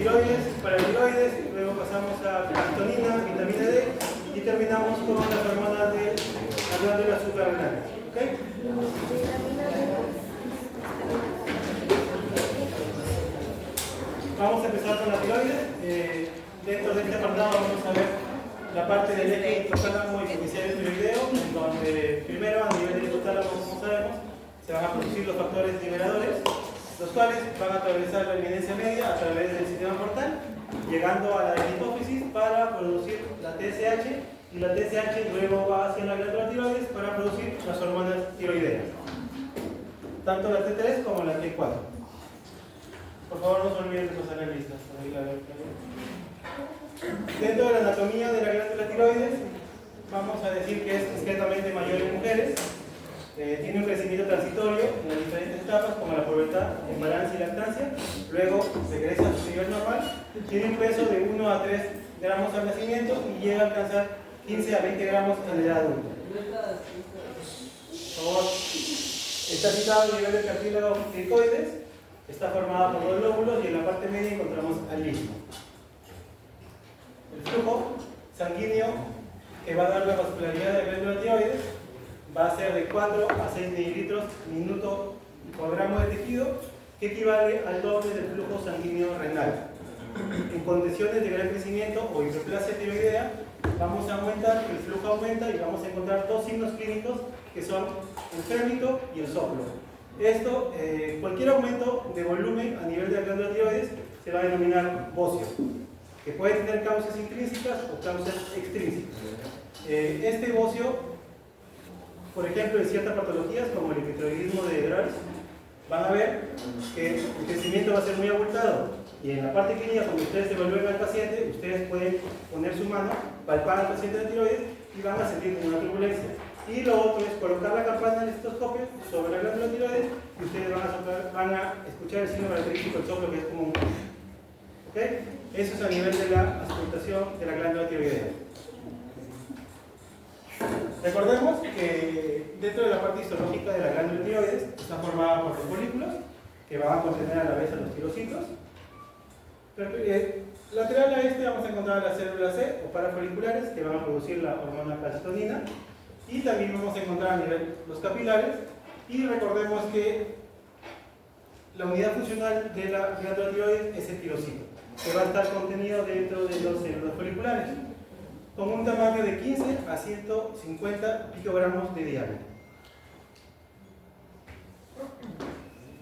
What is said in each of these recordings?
tiroides, paratiroides, luego pasamos a calcitonina, vitamina D y terminamos con las hormonas de la glándula suprarrenal. ¿Ok? Vamos a empezar con la tiroides. Dentro de este apartado vamos a ver la parte del eje hipotálamo y hipofisio tiroideo, en donde primero a nivel del hipotálamo, como sabemos, se van a producir los factores liberadores, los cuales van a atravesar la evidencia media a través del sistema portal, llegando a la hipófisis para producir la TSH, y la TSH luego va hacia la glándula tiroides para producir las hormonas tiroideas, tanto la T3 como la T4. Por favor, no se olviden de pasar la lista. Dentro de la anatomía de la glándula tiroides, vamos a decir que es discretamente mayor en mujeres. Tiene un crecimiento transitorio en las diferentes etapas, como la pubertad, embarazo y lactancia. Luego regresa a su nivel normal. Tiene un peso de 1 a 3 gramos al nacimiento y llega a alcanzar 15 a 20 gramos en la edad adulta. Por favor, está situado a nivel del cartílago cricoides. Está formada por dos lóbulos y en la parte media encontramos al istmo. El flujo sanguíneo que va a dar la vascularidad de la glándula tiroides va a ser de 4 a 6 mililitros minuto por gramo de tejido, que equivale al doble del flujo sanguíneo renal. En condiciones de gran crecimiento o hiperplasia tiroidea, vamos a aumentar, el flujo aumenta y vamos a encontrar dos signos clínicos que son el frémito y el soplo. Esto, cualquier aumento de volumen a nivel de la glándula tiroides se va a denominar bocio, que puede tener causas intrínsecas o causas extrínsecas. Este bocio, por ejemplo, en ciertas patologías como el hipotiroidismo de Graves, van a ver que el crecimiento va a ser muy abultado, y en la parte clínica, cuando ustedes evalúen al paciente, ustedes pueden poner su mano, palpar al paciente de tiroides y van a sentir una turbulencia. Y lo otro es colocar la campana del estetoscopio sobre la glándula tiroides y ustedes van a escuchar el signo característico del soplo, que es como un ¿ok? Eso es a nivel de la auscultación de la glándula tiroidea. Recordemos que dentro de la parte histológica de la glándula tiroides está formada por los folículos, que van a contener a la vez a los tirocitos. Lateral a este vamos a encontrar las células C o parafoliculares, que van a producir la hormona calcitonina, y también vamos a encontrar a nivel los capilares. Y recordemos que la unidad funcional de la glándula tiroides es el tirocito, que va a estar contenido dentro de las células foliculares, con un tamaño de 15 a 150 picogramos de diámetro.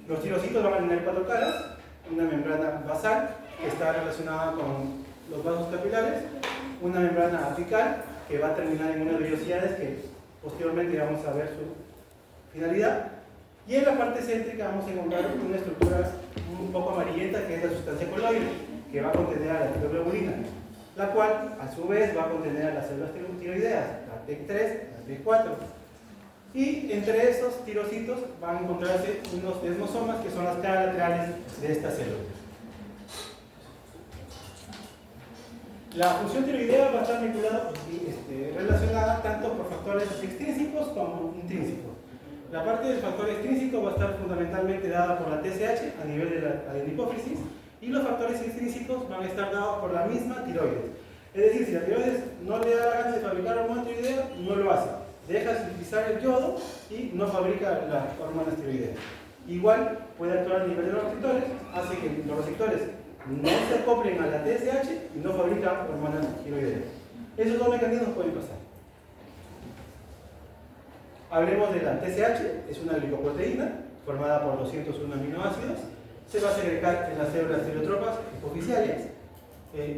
Los tirocitos van a tener 4 caras, una membrana basal, que está relacionada con los vasos capilares, una membrana apical, que va a terminar en unas vellosidades que posteriormente vamos a ver su finalidad, y en la parte céntrica vamos a encontrar una estructura un poco amarillenta, que es la sustancia coloide, que va a contener a la tiroglobulina, la cual a su vez va a contener a las células tiroideas, la T3, la T4. Y entre esos tirocitos van a encontrarse unos desmosomas, que son las caras laterales de estas células. La función tiroidea va a estar vinculada y relacionada tanto por factores extrínsecos como intrínsecos. La parte del factor extrínseco va a estar fundamentalmente dada por la TSH a nivel de la hipófisis, y los factores extrínsecos van a estar dados por la misma tiroides. Es decir, si la tiroides no le da la gana de fabricar hormona tiroidea, no lo hace. Deja de utilizar el yodo y no fabrica las hormonas tiroideas. Igual puede actuar a nivel de los receptores, hace que los receptores no se acoplen a la TSH y no fabrican hormonas tiroideas. Esos dos mecanismos pueden pasar. Hablemos de la TSH, es una glicoproteína formada por 201 aminoácidos. Se va a segregar en las células celiotropas hipoficiales.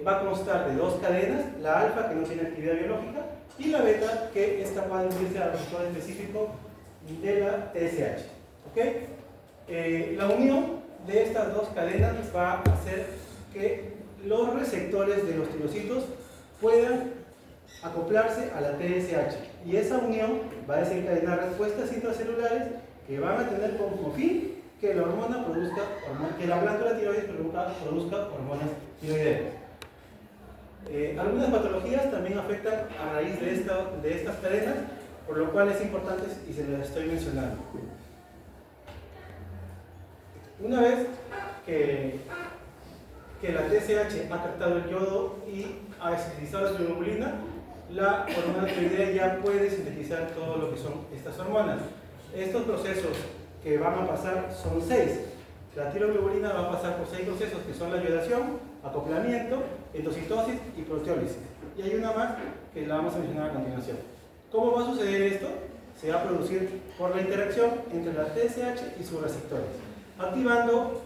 Va a constar de dos cadenas, la alfa, que no tiene actividad biológica, y la beta, que es capaz de unirse al receptor específico de la TSH. ¿Okay? La unión de estas dos cadenas va a hacer que los receptores de los tirocitos puedan acoplarse a la TSH, y esa unión va a desencadenar respuestas intracelulares que van a tener como fin que la hormona produzca, que la glándula tiroides produzca hormonas tiroideas. Algunas patologías también afectan a raíz de estas cadenas, por lo cual es importante y se las estoy mencionando. Una vez que que la TSH ha captado el yodo y ha sintetizado la tiroglobulina, la hormona tiroidea ya puede sintetizar todo lo que son estas hormonas. Estos procesos que van a pasar son 6. La tiroglobulina va a pasar por 6 procesos que son la iodación, acoplamiento, endocitosis y proteólisis. Y hay una más que la vamos a mencionar a continuación. ¿Cómo va a suceder esto? Se va a producir por la interacción entre la TSH y sus receptores, activando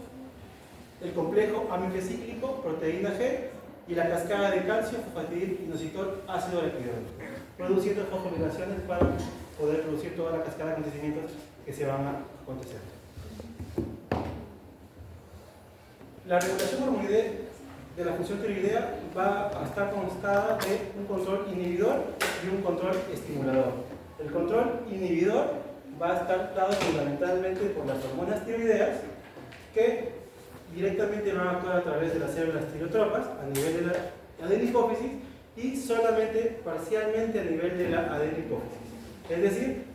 el complejo amilocíclico, proteína G, y la cascada de calcio, fosfatidil, inositol, ácido araquidónico, produciendo fosforilaciones para poder producir toda la cascada de acontecimientos que se van a acontecer. La regulación hormonal de la función tiroidea va a estar constada de un control inhibidor y un control estimulador. El control inhibidor va a estar dado fundamentalmente por las hormonas tiroideas que directamente van a actuar a través de las células tirotropas a nivel de la adenipófisis y solamente parcialmente a nivel de la adenipófisis, es decir,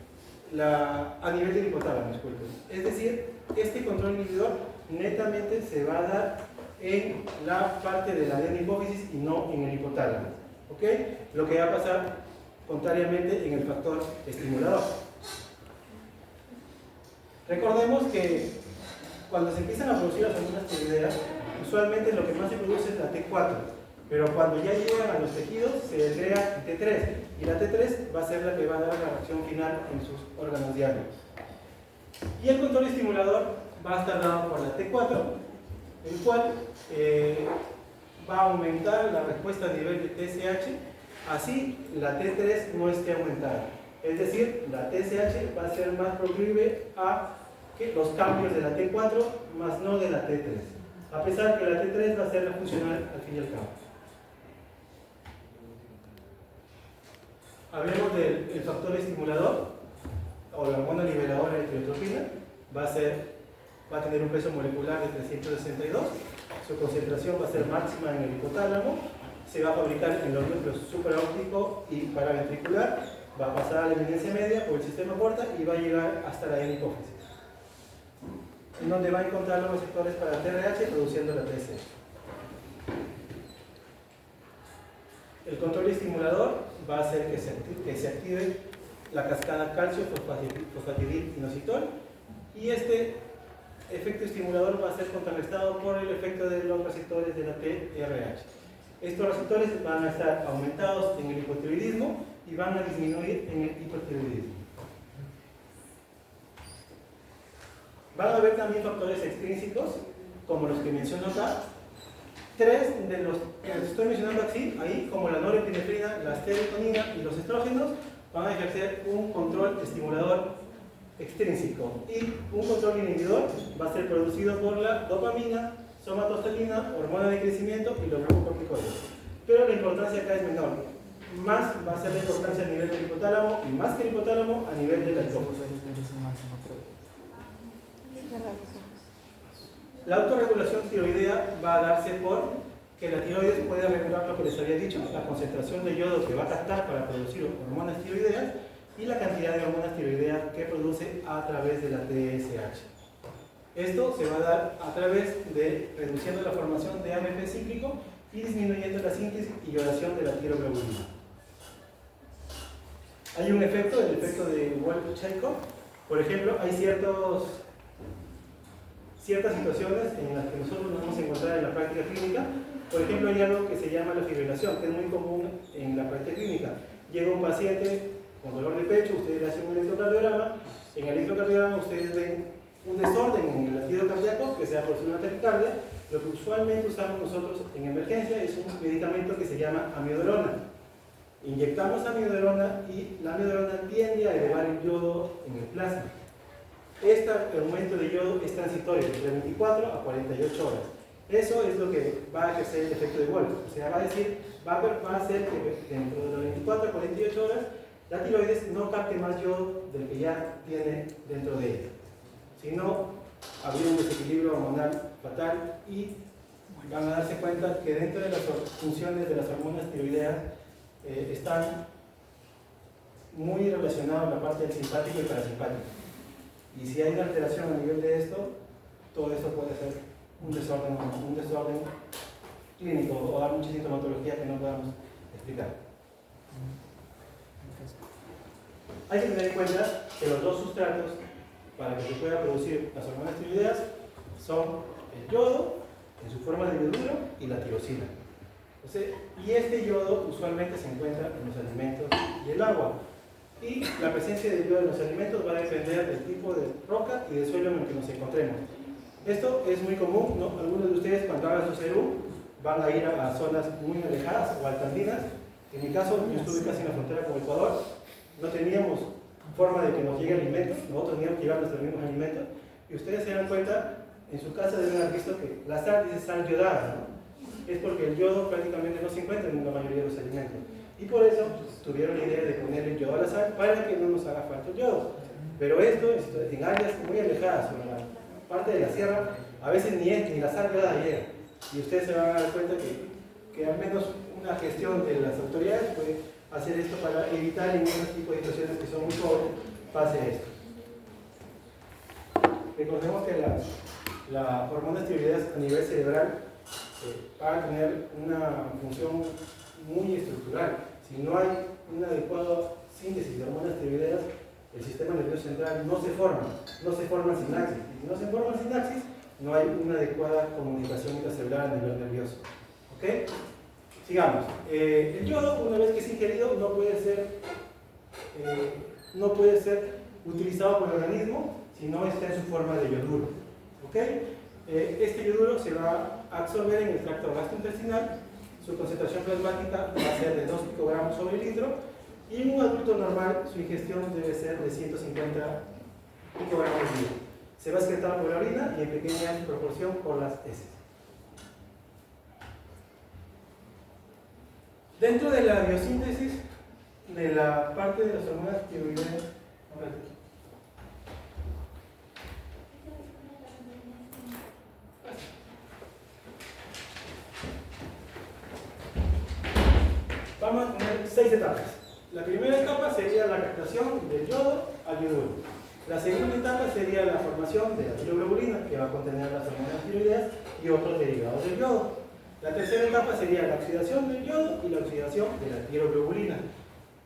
a nivel del hipotálamo, disculpen. Es decir, este control inhibidor netamente se va a dar en la parte de la adenipófisis y no en el hipotálamo, ¿ok? Lo que va a pasar contrariamente en el factor estimulador. Recordemos que cuando se empiezan a producir las hormonas tiroideas, usualmente lo que más se produce es la T4, pero cuando ya llegan a los tejidos se agrega T3, y la T3 va a ser la que va a dar la reacción final en sus órganos diarios. Y el control estimulador va a estar dado por la T4, el cual va a aumentar la respuesta a nivel de TSH, así la T3 no esté aumentada. Es decir, la TSH va a ser más proclive a los cambios de la T4 más no de la T3, a pesar que la T3 va a ser la funcional al fin y al cabo. Hablemos del factor estimulador o la hormona liberadora de tirotropina. Va a tener un peso molecular de 362, su concentración va a ser máxima en el hipotálamo, se va a fabricar en los núcleos supraóptico y paraventricular, va a pasar a la eminencia media por el sistema porta y va a llegar hasta la hipófisis, en donde va a encontrar los receptores para TRH produciendo la TSH. El control estimulador va a hacer que se active la cascada calcio, fosfatidil, inositol, y este efecto estimulador va a ser contrarrestado por el efecto de los receptores de la TRH. Estos receptores van a estar aumentados en el hipotiroidismo y van a disminuir en el hipertiroidismo. Van a haber también factores extrínsecos, como los que menciono acá. 3 de los que estoy mencionando aquí, ahí, como la norepinefrina, la serotonina y los estrógenos, van a ejercer un control estimulador extrínseco. Y un control inhibidor va a ser producido por la dopamina, somatostatina, hormona de crecimiento y los glucocorticoides. Pero la importancia acá es menor. Más va a ser la importancia a nivel del hipotálamo y más que el hipotálamo a nivel de la hipófisis. La autorregulación tiroidea va a darse por que la tiroides puede regular lo que les había dicho, la concentración de yodo que va a captar para producir hormonas tiroideas y la cantidad de hormonas tiroideas que produce a través de la TSH. Esto se va a dar a través de reduciendo la formación de AMP cíclico y disminuyendo la síntesis y iodación de la tiroglobulina. Hay un efecto, el efecto de Wolff-Chaikoff. Por ejemplo, hay ciertas situaciones en las que nosotros nos vamos a encontrar en la práctica clínica. Por ejemplo, hay algo que se llama la fibrilación, que es muy común en la práctica clínica. Llega un paciente con dolor de pecho, ustedes le hacen un electrocardiograma, en el electrocardiograma ustedes ven un desorden en el latido cardíaco que sea por una taquicardia. Lo que usualmente usamos nosotros en emergencia es un medicamento que se llama amiodarona. Inyectamos amiodarona y la amiodarona tiende a elevar el yodo en el plasma. Este aumento de yodo es transitorio, de 24 a 48 horas. Eso es lo que va a ejercer el efecto de Wolff. O sea, va a hacer que dentro de las 24 a 48 horas la tiroides no capte más yodo del que ya tiene dentro de ella. Si no, habría un desequilibrio hormonal fatal y van a darse cuenta que dentro de las funciones de las hormonas tiroideas están muy relacionadas la parte del simpático y parasimpático. Y si hay una alteración a nivel de esto, todo esto puede ser un desorden clínico o hay mucha sintomatología que no podamos explicar. Hay que tener en cuenta que los dos sustratos para que se pueda producir las hormonas tiroideas son el yodo en su forma de yoduro y la tirosina. Y este yodo usualmente se encuentra en los alimentos y el agua. Y la presencia de yodo en los alimentos va a depender del tipo de roca y del suelo en el que nos encontremos. Esto es muy común, ¿no? Algunos de ustedes cuando hagan su CERU van a ir a zonas muy alejadas o altandinas. En mi caso, yo estuve casi en la frontera con Ecuador, no teníamos forma de que nos llegue alimento, nosotros teníamos que llevar nuestros mismos alimentos, y ustedes se dan cuenta, en su casa deben haber visto que la sal dice sal yodada, ¿no? Es porque el yodo prácticamente no se encuentra en la mayoría de los alimentos. Y por eso tuvieron la idea de ponerle yodo a la sal para que no nos haga falta el yodo. Pero esto, en áreas muy alejadas, o en la parte de la sierra, a veces ni la sal yodada llega. Y ustedes se van a dar cuenta que al menos una gestión de las autoridades puede hacer esto para evitar en esos tipos de situaciones que son muy pobres, pase esto. Recordemos que las hormonas tiroideas a nivel cerebral van a tener una función muy estructural. Si no hay una adecuada síntesis de hormonas tiroideas, el sistema nervioso central no se forma sinapsis. Y si no se forma sinapsis, no hay una adecuada comunicación intracelular a nivel nervioso. ¿Ok? Sigamos. El yodo, una vez que es ingerido, no puede ser utilizado por el organismo si no está en su forma de yoduro. ¿Ok? Este yoduro se va a absorber en el tracto gastrointestinal. Su concentración plasmática va a ser de 2 picogramos sobre litro, y en un adulto normal su ingestión debe ser de 150 picogramos al día. Se va a excretar por la orina y en pequeña proporción por las heces. Dentro de la biosíntesis de la parte de las hormonas tiroideas, vamos a tener 6 etapas. La primera etapa sería la captación del yodo al yoduro. La segunda etapa sería la formación de la tiroglobulina, que va a contener las hormonas tiroideas y otros derivados del yodo. La tercera etapa sería la oxidación del yodo y la oxidación de la tiroglobulina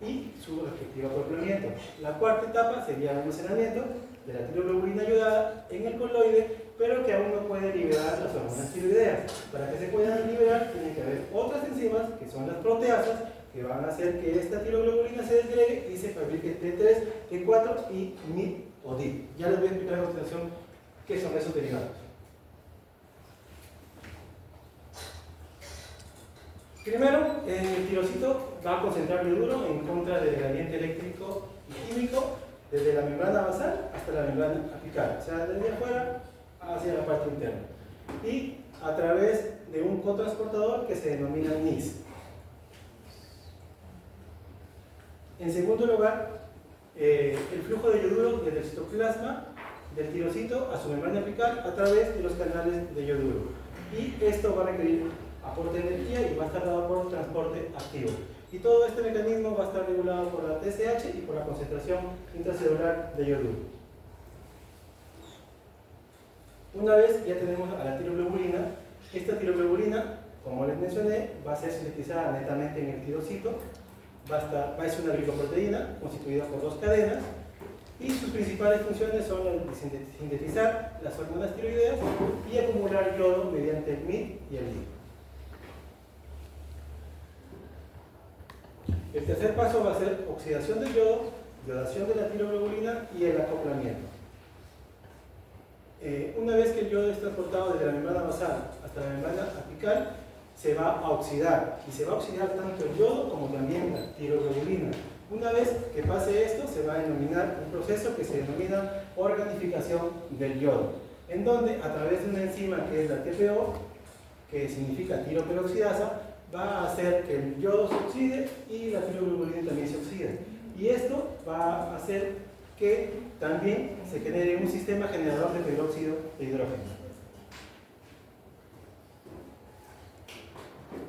y su respectivo acoplamiento. La cuarta etapa sería el almacenamiento de la tiroglobulina yodada en el coloide, pero que aún no puede liberar las hormonas tiroideas. Para que se puedan liberar, tienen que haber otras enzimas, que son las proteasas, que van a hacer que esta tiroglobulina se desgregue y se fabrique T3, T4 y MIP o DIP. Ya les voy a explicar a continuación qué son esos derivados. Primero, el tirosito va a concentrar yoduro en contra del gradiente eléctrico y químico desde la membrana basal hasta la membrana apical, o sea, desde afuera hacia la parte interna, y a través de un cotransportador que se denomina NIS. En segundo lugar, el flujo de yoduro desde el citoplasma del tirosito a su membrana apical a través de los canales de yoduro, y esto va a requerir aporte de energía y va a estar dado por transporte activo. Y todo este mecanismo va a estar regulado por la TSH y por la concentración intracelular de yoduro. Una vez ya tenemos a la tiroglobulina, esta tiroglobulina, como les mencioné, va a ser sintetizada netamente en el tirosito, va a ser una glicoproteína constituida por 2 cadenas, y sus principales funciones son las de sintetizar las hormonas tiroideas y acumular yodo mediante el MIP y el DIP. El tercer paso va a ser oxidación del yodo, yodación de la tiroglobulina y el acoplamiento. Una vez que el yodo es transportado desde la membrana basal hasta la membrana apical, se va a oxidar, y se va a oxidar tanto el yodo como también la tiroglobulina. Una vez que pase esto, se va a denominar un proceso que se denomina organificación del yodo, en donde a través de una enzima que es la TPO, que significa tiroperoxidasa, va a hacer que el yodo se oxide y la tiroglobulina también se oxide. Y esto va a hacer que también se genere un sistema generador de peróxido de hidrógeno.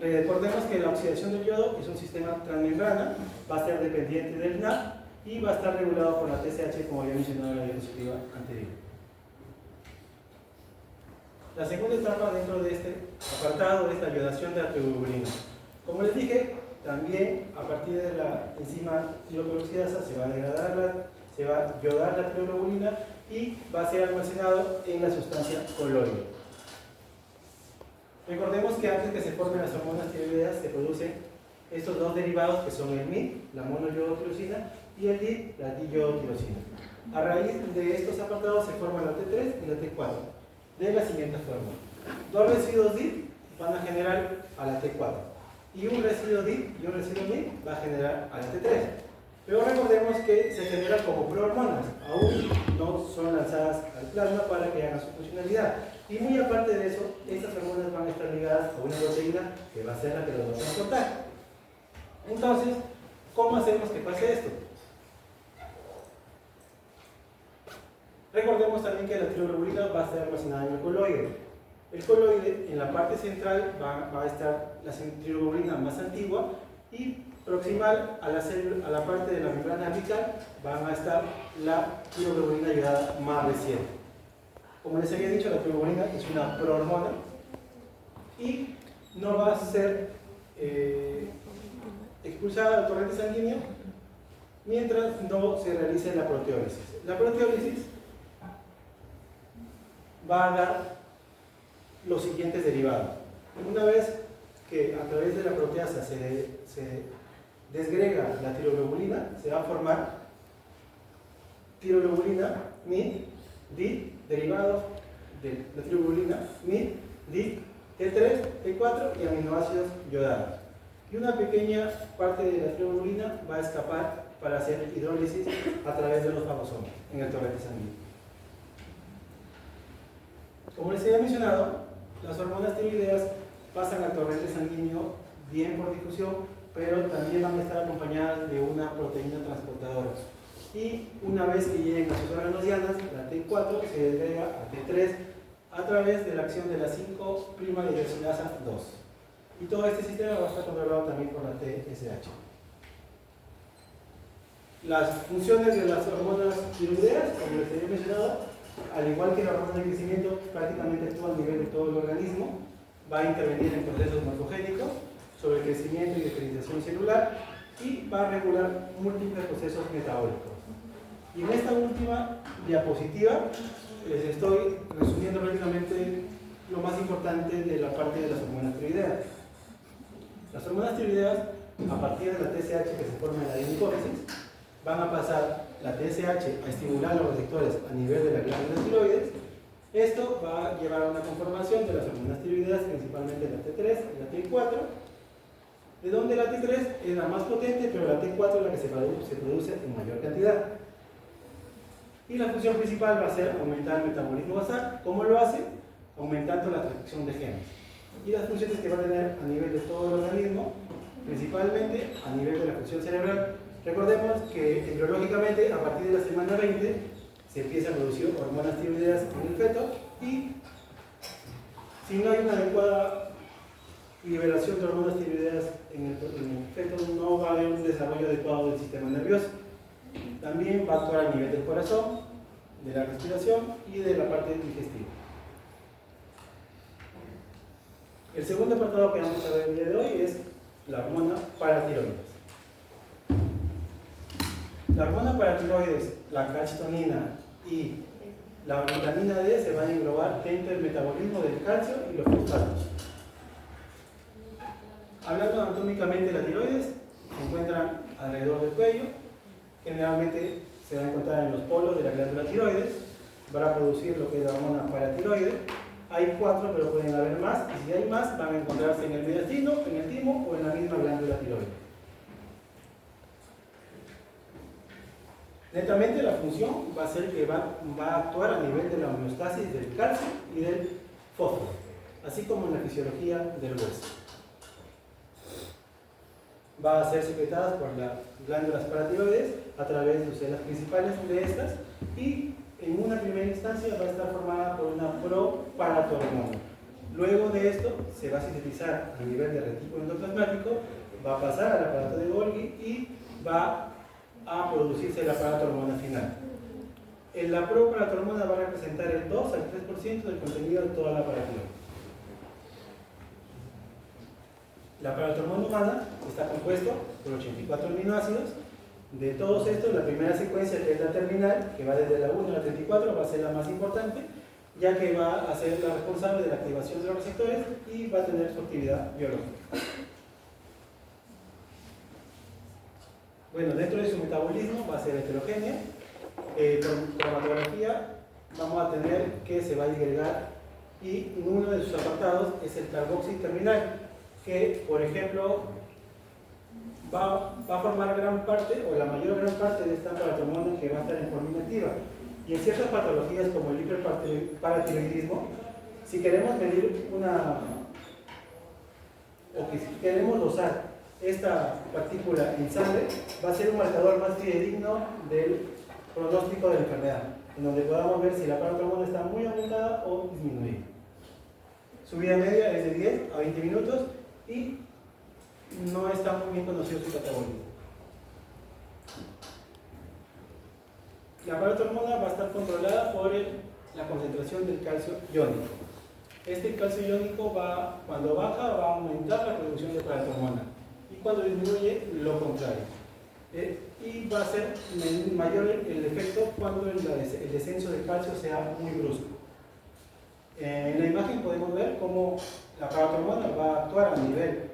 Recordemos que la oxidación del yodo es un sistema transmembrana, va a ser dependiente del NAP y va a estar regulado por la TSH, como había mencionado en la diapositiva anterior. La segunda etapa dentro de este apartado es la iodación de la tiroglobulina. Como les dije, también a partir de la enzima tiroperoxidasa se va a iodar la tiroglobulina y va a ser almacenado en la sustancia coloide. Recordemos que antes que se formen las hormonas tiroideas se producen estos dos derivados que son el MIT, la monoyodotirosina, y el DIT, la diyodotirosina. A raíz de estos apartados se forman la T3 y la T4 de la siguiente forma. Dos residuos DIT van a generar a la T4 y un residuo DIT y un residuo MIT va a generar a la T3. Pero recordemos que se generan como prohormonas, aún no son lanzadas al plasma para que hagan su funcionalidad. Y muy aparte de eso, estas hormonas van a estar ligadas a una proteína que va a ser la que los va a transportar. Entonces, ¿cómo hacemos que pase esto? Recordemos también que la tiroglobulina va a estar almacenada en el coloide. El coloide, en la parte central, va a estar la tiroglobulina más antigua y proximal a la parte de la membrana apical van a estar la tiroglobulina iodada más reciente. Como les había dicho, la tiroglobulina es una prohormona y no va a ser expulsada al torrente sanguíneo mientras no se realice la proteólisis. La proteólisis va a dar los siguientes derivados. Una vez que a través de la proteasa se desgrega la tiroglobulina, se va a formar tiroglobulina, MIT, DIT, derivados de la tiroglobulina, MIT, DIT, T3, T4 y aminoácidos iodados. Y una pequeña parte de la tiroglobulina va a escapar para hacer hidrólisis a través de los fagosomas en el torrente sanguíneo. Como les había mencionado, las hormonas tiroideas pasan al torrente sanguíneo bien por difusión, pero también van a estar acompañadas de una proteína transportadora. Y una vez que lleguen a sus órganos dianas, la T4 se desgrega a T3 a través de la acción de la 5'-hidroxilasa 2. Y todo este sistema va a estar controlado también por la TSH. Las funciones de las hormonas tiroideas, como les había mencionado, al igual que la hormona de crecimiento, prácticamente actúa a nivel de todo el organismo, va a intervenir en procesos morfogénicos sobre el crecimiento y diferenciación celular y va a regular múltiples procesos metabólicos. Y en esta última diapositiva les estoy resumiendo prácticamente lo más importante de la parte de las hormonas tiroideas. Las hormonas tiroideas, a partir de la TSH que se forma en la hipófisis, van a pasar la TSH a estimular los receptores a nivel de la glándula tiroides. Esto va a llevar a una conformación de las hormonas tiroideas, principalmente la T3 y la T4, de donde la T3 es la más potente, pero la T4 es la que se produce en mayor cantidad. Y la función principal va a ser aumentar el metabolismo basal. ¿Cómo lo hace? Aumentando la transcripción de genes. Y las funciones que va a tener a nivel de todo el organismo, principalmente a nivel de la función cerebral. Recordemos que embriológicamente, a partir de la semana 20, se empieza a producir hormonas tiroideas en el feto y si no hay una adecuada liberación de hormonas tiroideas en el feto, no va a haber un desarrollo adecuado del sistema nervioso. También va a actuar a nivel del corazón, de la respiración y de la parte digestiva. El segundo apartado que vamos a ver el día de hoy es la hormona paratiroides. La hormona paratiroides, la calcitonina y la vitamina D se van a englobar dentro del metabolismo del calcio y los fosfatos. Hablando anatómicamente de la tiroides, se encuentran alrededor del cuello. Generalmente se va a encontrar en los polos de la glándula tiroides. Van a producir lo que es la hormona paratiroide. Hay 4, pero pueden haber más. Y si hay más, van a encontrarse en el mediastino, en el timo o en la misma glándula tiroide. Netamente la función va a ser que va a actuar a nivel de la homeostasis del calcio y del fósforo, así como en la fisiología del hueso. Va a ser secretada por las glándulas paratiroides a través de sus células principales de estas y en una primera instancia va a estar formada por una proparatohormona. Luego de esto se va a sintetizar a nivel de retículo endoplasmático, va a pasar al aparato de Golgi y va a producirse la paratohormona final. La proparatohormona va a representar el 2 al 3% del contenido de toda la paratiroides. La paratormona humana está compuesto por 84 aminoácidos. De todos estos, la primera secuencia, que es la terminal, que va desde la 1 a la 34, va a ser la más importante, ya que va a ser la responsable de la activación de los receptores y va a tener su actividad biológica. Bueno, dentro de su metabolismo va a ser heterogéneo. Por cromatografía vamos a tener que se va a disgregar, y uno de sus apartados es el carboxil terminal, que por ejemplo va a formar gran parte, o la mayor gran parte de esta paratormona, que va a estar en forma inactiva. Y en ciertas patologías como el hiperparatiroidismo, si queremos medir o que si queremos dosar esta partícula en sangre, va a ser un marcador más fidedigno del pronóstico de la enfermedad, en donde podamos ver si la paratormona está muy aumentada o disminuida. Su vida media es de 10 a 20 minutos y no está muy bien conocido su catabolismo. La paratormona va a estar controlada por la concentración del calcio iónico. Este calcio iónico cuando baja, va a aumentar la producción de paratormona, y cuando disminuye, lo contrario. Y va a ser mayor el efecto cuando el descenso del calcio sea muy brusco. En la imagen podemos ver cómo la paratormona va a actuar a nivel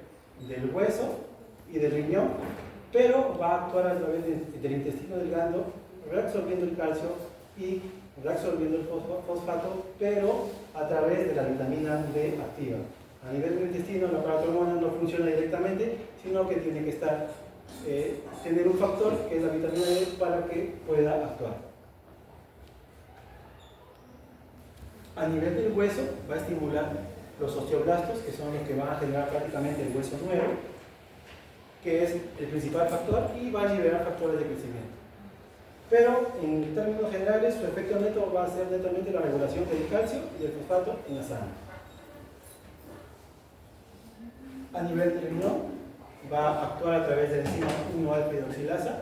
del hueso y del riñón, pero va a actuar a través del intestino delgado, reabsorbiendo el calcio y reabsorbiendo el fosfato, pero a través de la vitamina D activa. A nivel del intestino, la paratormona no funciona directamente, sino que tiene que tener un factor, que es la vitamina D, para que pueda actuar. A nivel del hueso, va a estimular los osteoblastos, que son los que van a generar prácticamente el hueso nuevo, que es el principal factor, y va a liberar factores de crecimiento. Pero en términos generales, su efecto neto va a ser netamente la regulación del calcio y del fosfato en la sangre. A nivel del riñón, va a actuar a través de la enzima 1-alfa-hidroxilasa,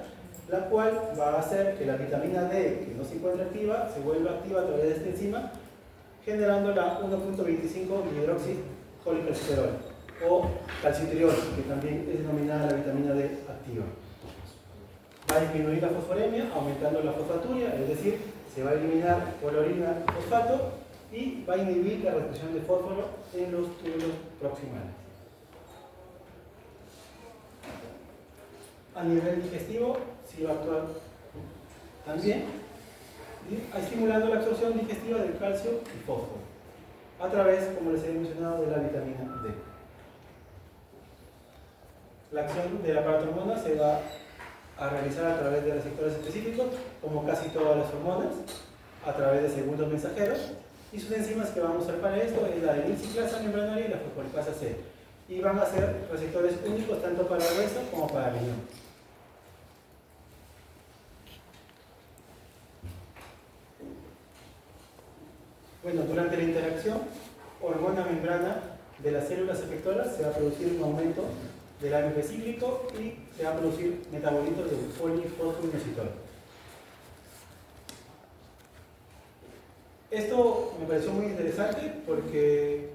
la cual va a hacer que la vitamina D, que no se encuentra activa, se vuelva activa a través de esta enzima, generando la 1.25-dihidroxicolecalciferol, o calcitriol, que también es denominada la vitamina D activa. Va a disminuir la fosforemia, aumentando la fosfaturia, es decir, se va a eliminar por la orina el fosfato, y va a inhibir la retención de fósforo en los túbulos proximales. A nivel digestivo, sí va a actuar también, estimulando la absorción digestiva del calcio y fósforo, a través, como les he mencionado, de la vitamina D. La acción de la paratormona se va a realizar a través de receptores específicos, como casi todas las hormonas, a través de segundos mensajeros, y sus enzimas que vamos a usar para esto es la adenilciclasa membranaria y la fosfolipasa C, y van a ser receptores únicos tanto para el hueso como para el riñón. Bueno, durante la interacción hormona-membrana de las células efectoras se va a producir un aumento del AMP cíclico y se va a producir metabolitos de polifosfoinositol. Esto me pareció muy interesante porque,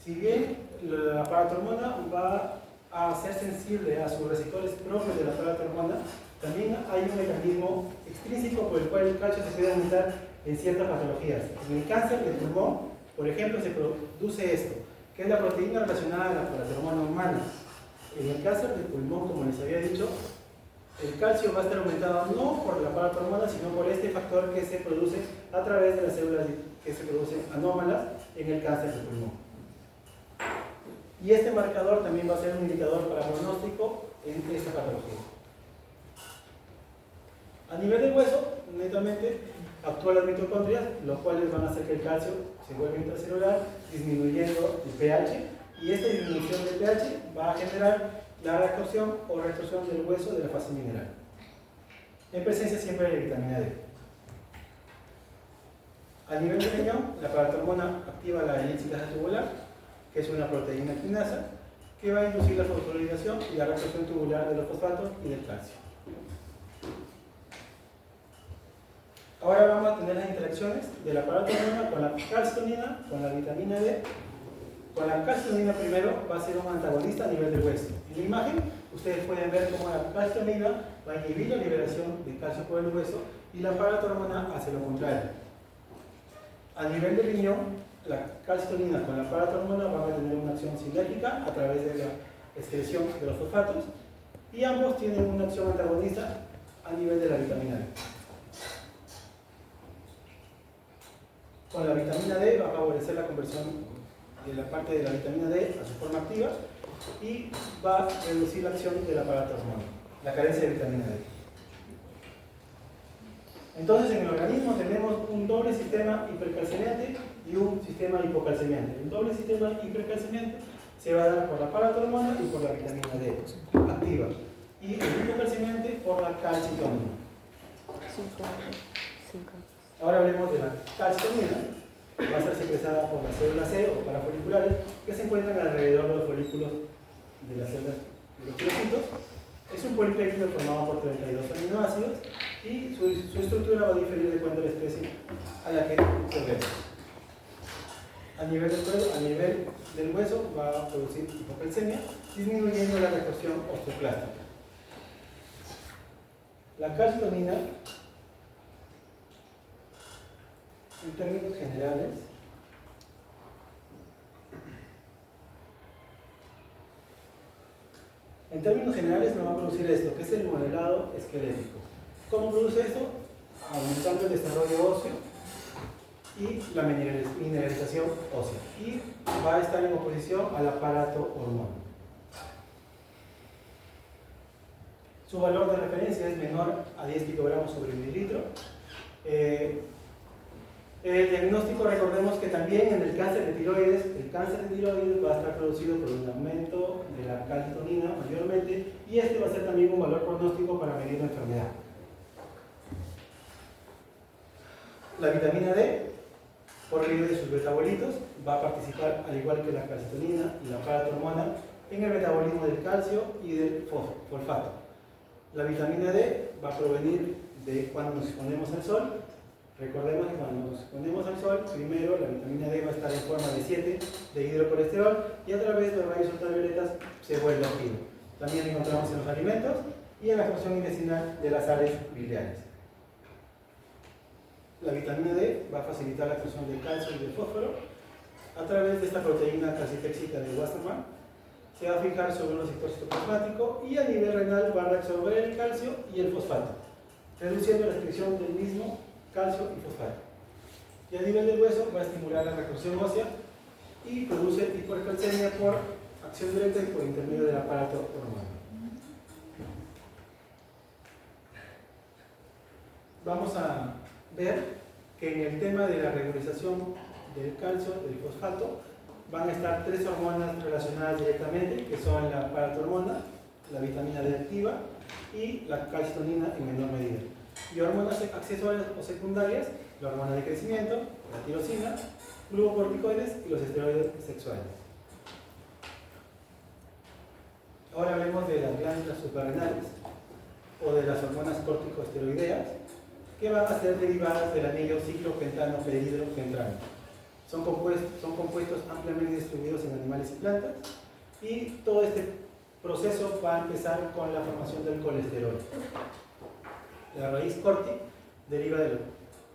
si bien la paratormona va a ser sensible a sus receptores propios de la paratormona, también hay un mecanismo extrínseco por el cual el calcio se puede aumentar en ciertas patologías. En el cáncer del pulmón, por ejemplo, se produce esto, que es la proteína relacionada a la paratormona humana. En el cáncer del pulmón, como les había dicho, el calcio va a estar aumentado no por la paratormona, sino por este factor que se produce a través de las células que se producen anómalas en el cáncer del pulmón. Y este marcador también va a ser un indicador para pronóstico en esta patología. A nivel del hueso, netamente, actúan las mitocondrias, los cuales van a hacer que el calcio se vuelva intracelular, disminuyendo el pH, y esta disminución del pH va a generar la reabsorción o retorsión del hueso de la fase mineral, en presencia siempre de vitamina D. A nivel del riñón, la paratormona activa la adenilciclasa tubular, que es una proteína quinasa, que va a inducir la fosforilación y la reabsorción tubular de los fosfatos y del calcio. Ahora vamos a tener las interacciones de la paratormona con la calcitonina, con la vitamina D Con la calcitonina primero va a ser un antagonista a nivel del hueso. En la imagen ustedes pueden ver cómo la calcitonina va a inhibir la liberación de calcio por el hueso y la paratormona hace lo contrario. A nivel del riñón, la calcitonina con la paratormona van a tener una acción sinérgica a través de la excreción de los fosfatos y ambos tienen una acción antagonista a nivel de la vitamina D. Con la vitamina D va a favorecer la conversión de la parte de la vitamina D a su forma activa y va a reducir la acción de la paratormona, la carencia de vitamina D. Entonces en el organismo tenemos un doble sistema hipercalciante y un sistema hipocalciante. El doble sistema hipercalciante se va a dar por la paratormona y por la vitamina D activa, y el hipocalciante por la calcitonina. Ahora hablemos de la calcitonina. Va a ser secretada por las células C o parafoliculares que se encuentran alrededor de los folículos de las células de los quirócitos. Es un polipéptido formado por 32 aminoácidos y su estructura va a diferir de acuerdo a la especie a la que observemos. A nivel del hueso va a producir hipocalcemia, disminuyendo la retorsión osteoclástica. La calcitonina, en términos generales, nos va a producir esto, que es el modelado esquelético. ¿Cómo produce esto? Aumentando el desarrollo óseo y la mineralización ósea. Y va a estar en oposición al aparato hormona. Su valor de referencia es menor a 10 picogramos sobre mililitro. El diagnóstico, recordemos que también en el cáncer de tiroides va a estar producido por un aumento de la calcitonina mayormente, y este va a ser también un valor pronóstico para medir la enfermedad. La vitamina D, por medio de sus metabolitos, va a participar, al igual que la calcitonina y la paratormona, en el metabolismo del calcio y del fosfato. La vitamina D va a provenir de cuando nos exponemos al sol. Recordemos que cuando nos exponemos al sol, primero la vitamina D va a estar en forma de 7 de hidrocolesterol y a través de los rayos ultravioletas se vuelve óxido. También lo encontramos en los alimentos y en la absorción intestinal de las sales biliares. La vitamina D va a facilitar la absorción del calcio y del fósforo a través de esta proteína calciféxica de Wassermann. Se va a fijar sobre un receptor citoplasmático y a nivel renal va a reabsorber el calcio y el fosfato, reduciendo la excreción del mismo calcio y fosfato. Y a nivel del hueso va a estimular la recursión ósea y produce hipercalcemia por acción directa y por intermedio del aparato hormonal. Vamos a ver que en el tema de la regularización del calcio, del fosfato, van a estar 3 hormonas relacionadas directamente, que son la paratormona, la vitamina D activa y la calcitonina en menor medida. Y hormonas accesorias o secundarias, la hormona de crecimiento, la tirosina, glucocorticoides y los esteroides sexuales. Ahora hablemos de las glándulas suprarrenales o de las hormonas corticosteroideas, que van a ser derivadas del anillo ciclopentano-ferrihidrogentrano. Son compuestos ampliamente distribuidos en animales y plantas, y todo este proceso va a empezar con la formación del colesterol. La raíz corti deriva de la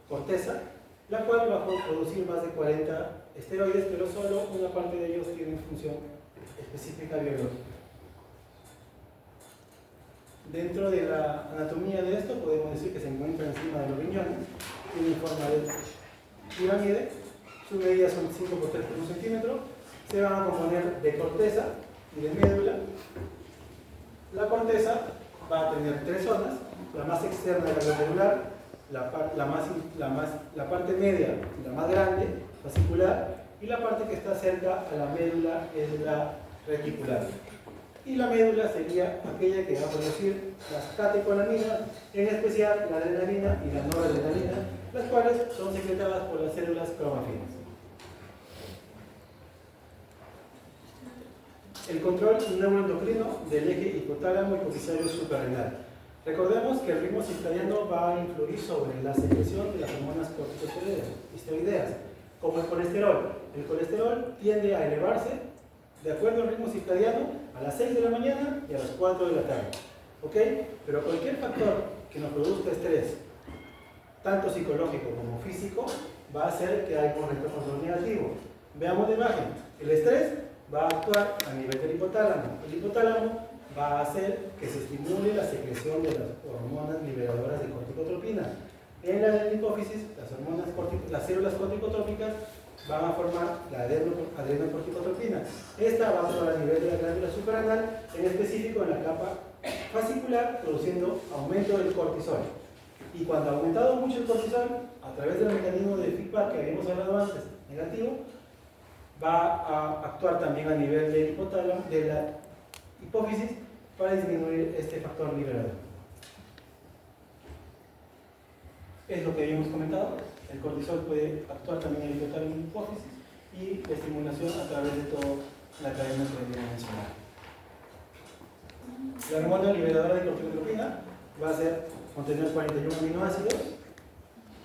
corteza, la cual va a producir más de 40 esteroides, pero solo una parte de ellos tiene función específica biológica. Dentro de la anatomía de esto podemos decir que se encuentra encima de los riñones, tiene forma de pirámide, sus medidas son 5 por 3 por 1 centímetro, se van a componer de corteza y de médula. La corteza va a tener 3 zonas: la más externa de la glomerular, la parte media, la más grande, fascicular, y la parte que está cerca a la médula es la reticular. Y la médula sería aquella que va a producir las catecolaminas, en especial la adrenalina y la noradrenalina, las cuales son secretadas por las células cromáfilas. El control neuroendocrino del eje hipotálamo hipofisario suprarrenal. Recordemos que el ritmo circadiano va a influir sobre la secreción de las hormonas corticosteroideas. como el colesterol. El colesterol tiende a elevarse de acuerdo al ritmo circadiano a las 6 de la mañana y a las 4 de la tarde. ¿Ok? Pero cualquier factor que nos produzca estrés, tanto psicológico como físico, va a hacer que haya un retorno negativo. Veamos la imagen. El estrés va a actuar a nivel del hipotálamo. El hipotálamo va a hacer que se estimule la secreción de las hormonas liberadoras de corticotropina. En la hipófisis, las células corticotrópicas van a formar la adrenocorticotropina. Esta va a actuar a nivel de la glándula suprarrenal, en específico en la capa fascicular, produciendo aumento del cortisol. Y cuando ha aumentado mucho el cortisol, a través del mecanismo de feedback que habíamos hablado antes, negativo, va a actuar también a nivel del hipotálamo, de la hipófisis, para disminuir este factor liberador. Es lo que habíamos comentado. El cortisol puede actuar también en el hipotálamo y hipófisis, y la estimulación a través de toda la cadena tridimensional. La hormona liberadora de corticotropina va a contener 41 aminoácidos,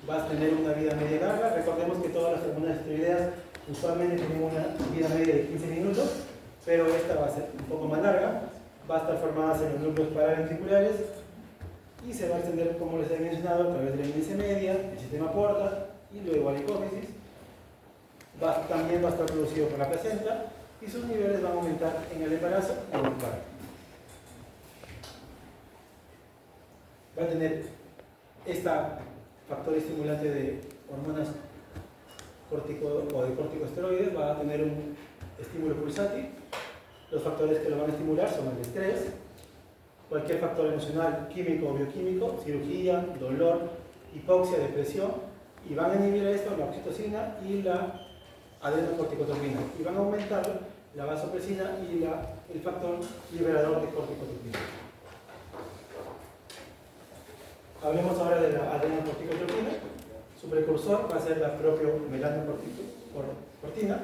va a tener una vida media larga. Recordemos que todas las hormonas esteroideas usualmente tienen una vida media de 15 minutos, pero esta va a ser un poco más larga. Va a estar formada en los núcleos paraventriculares y se va a extender, como les he mencionado, a través de la índice media, el sistema porta y luego a la hipófisis. También va a estar producido por la placenta y sus niveles van a aumentar en el embarazo o en el parto. Va a tener este factor estimulante de hormonas o de corticosteroides, va a tener un estímulo pulsátil. Los factores que lo van a estimular son el estrés, cualquier factor emocional, químico o bioquímico, cirugía, dolor, hipoxia, depresión, y van a inhibir esto la oxitocina y la adrenocorticotropina, y van a aumentar la vasopresina y el factor liberador de corticotropina. Hablemos ahora de la adrenocorticotropina. Su precursor va a ser la propia melanocortina.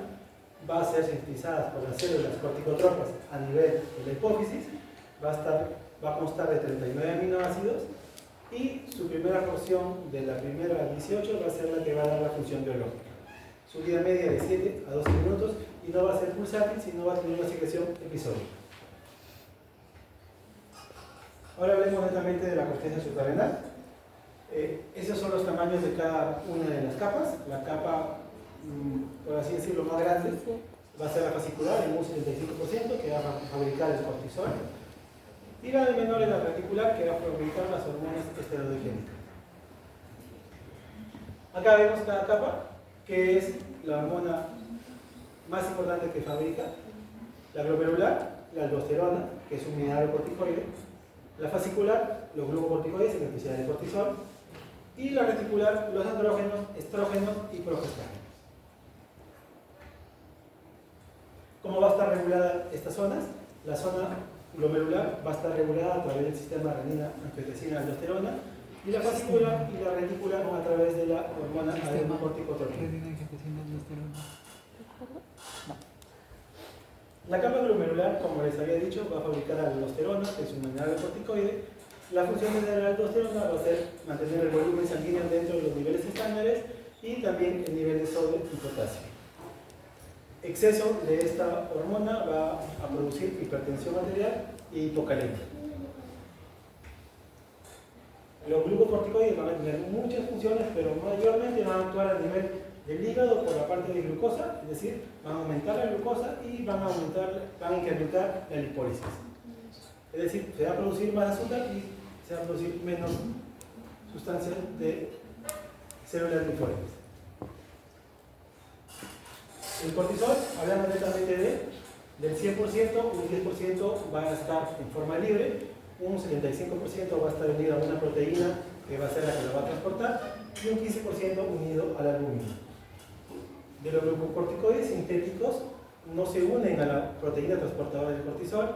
Va a ser sintetizada por las células corticotropas a nivel de la hipófisis. Va a constar de 39 aminoácidos, y su primera porción de la primera a 18 va a ser la que va a dar la función biológica. Su vida media de 7 a 12 minutos, y no va a ser pulsátil, sino va a tener una secreción episódica. Ahora hablemos netamente de la corteza suprarrenal. Esos son los tamaños de cada una de las capas. La capa, por así decirlo, más grande va a ser la fascicular, en un 75%, que va a fabricar el cortisol, y la de menor es la reticular, que va a fabricar las hormonas esteroidogénicas. Acá vemos cada capa, que es la hormona más importante que fabrica: la glomerular, la aldosterona, que es un mineralocorticoide; la fascicular, los glucocorticoides, en especial el cortisol; y la reticular, los andrógenos, estrógenos y progestágenos. ¿Cómo va a estar regulada estas zonas? La zona glomerular va a estar regulada a través del sistema renina-angiotensina-aldosterona, y la fascicular y la reticular a través de la hormona adrenocorticotropina. La capa glomerular, como les había dicho, va a fabricar aldosterona, que es un mineralocorticoide. La función de la aldosterona va a ser mantener el volumen sanguíneo dentro de los niveles estándares, y también el nivel de sodio y potasio. Exceso de esta hormona va a producir hipertensión arterial y hipocalemia. Los glucocorticoides van a tener muchas funciones, pero mayormente van a actuar a nivel del hígado por la parte de glucosa, es decir, van a aumentar la glucosa y van a incrementar la lipólisis. Es decir, se va a producir más azúcar y se va a producir menos sustancias de células linfóticas. El cortisol, hablando netamente del 100%, un 10% va a estar en forma libre, un 75% va a estar unido a una proteína que va a ser la que lo va a transportar, y un 15% unido a la albúmina. De los glucocorticoides sintéticos no se unen a la proteína transportadora del cortisol,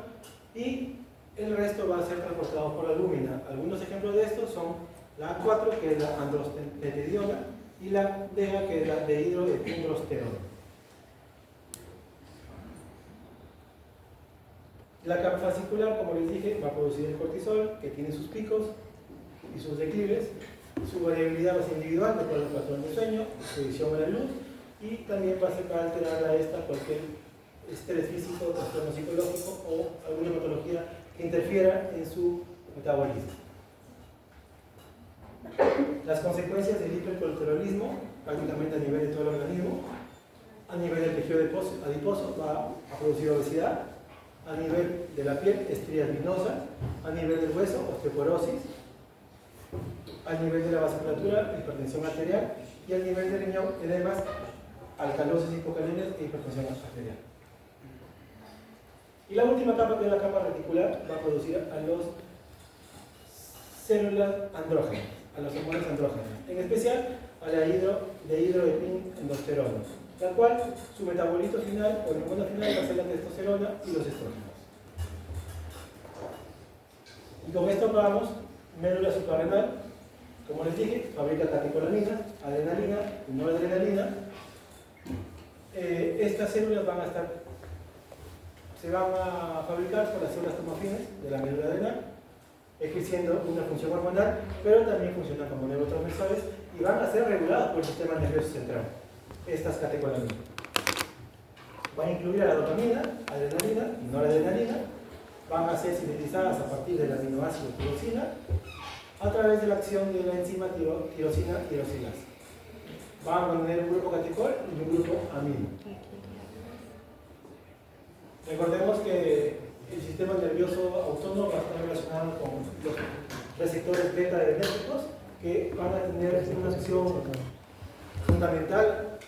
y el resto va a ser transportado por la albúmina. Algunos ejemplos de estos son la A4, que es la androstenediona, y la DEA, que es la dehidroetilendrosterona. La capa fascicular, como les dije, va a producir el cortisol, que tiene sus picos y sus declives. Su variabilidad va a ser individual, de acuerdo al patrón de sueño, exposición a la luz, y también va a alterar a esta cualquier estrés físico, trastorno psicológico o alguna patología que interfiera en su metabolismo. Las consecuencias del hipercolesterolismo, prácticamente a nivel de todo el organismo, a nivel del tejido adiposo va a producir obesidad, a nivel de la piel, estrías venosas, a nivel del hueso, osteoporosis, a nivel de la vasculatura, hipertensión arterial, y al nivel del riñón, edemas, alcalosis hipocalemias e hipertensión arterial. Y la última capa, que es la capa reticular, va a producir a las células andrógenas, a las hormonas andrógenas, en especial a la dihidroepiandrosterona, la cual su metabolito final o la hormona final va a ser la testosterona y los estrógenos. Y con esto acabamos. Médula suprarrenal, como les dije, fabrica catecolaminas, adrenalina y noradrenalina. Estas células se van a fabricar por las células tomafines de la médula adrenal, ejerciendo una función hormonal, pero también funcionan como neurotransmisores y van a ser reguladas por el sistema nervioso central, estas catecolaminas. Van a incluir a la dopamina, adrenalina y noradrenalina, van a ser sintetizadas a partir del aminoácido tirosina a través de la acción de la enzima tirosina-tirosinasa. Van a tener un grupo catecol y un grupo amino. Recordemos que el sistema nervioso autónomo va a estar relacionado con los receptores beta-adrenérgicos que van a tener una acción fundamental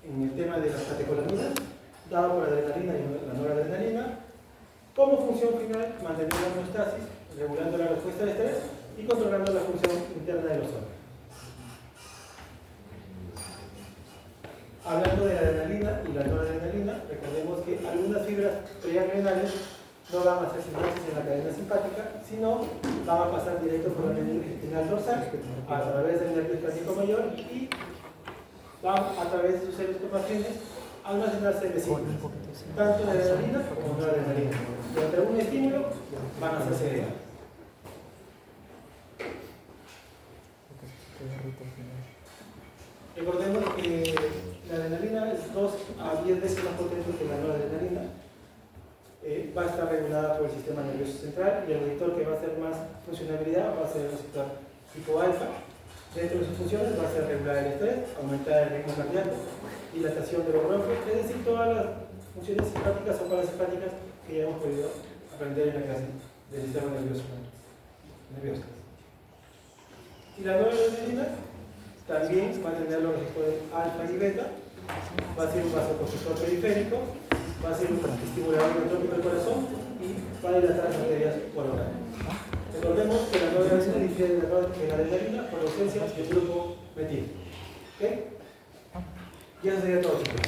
en el tema de las catecolaminas, dado por la adrenalina y la noradrenalina. Como función final, mantener la homeostasis, regulando la respuesta de estrés y controlando la función interna de los órganos. Hablando de la adrenalina y la noradrenalina, recordemos que algunas fibras preadrenales no van a hacer sinapsis en la cadena simpática, sino van a pasar directo por la médula intestinal dorsal a través del nervio escánico mayor y van a través de sus células tomafines a almacenarse vesinas, tanto de adrenalina como de noradrenalina. Y ante un estímulo van a ser segregadas. Recordemos que la adrenalina es 2 a 10 veces más potente que la noradrenalina. Va a estar regulada por el sistema nervioso central y el receptor que va a hacer más funcionalidad va a ser el receptor tipo alfa. Dentro de sus funciones va a ser regular el estrés, aumentar el ritmo cardíaco, dilatación de los bronquios, es decir, todas las funciones simpáticas o parasimpáticas que ya hemos podido aprender en la clase del sistema nervioso. Y la noradrenalina también va a tener los receptores alfa y beta, va a ser un vasoconstrictor periférico, va a ser un estimulador neurotrópico del corazón y va a dilatar las arterias coronares. Recordemos que la noradrenalina difiere de la adrenalina por la ausencia del grupo metil. ¿Ok? Y eso sería todo, chicos.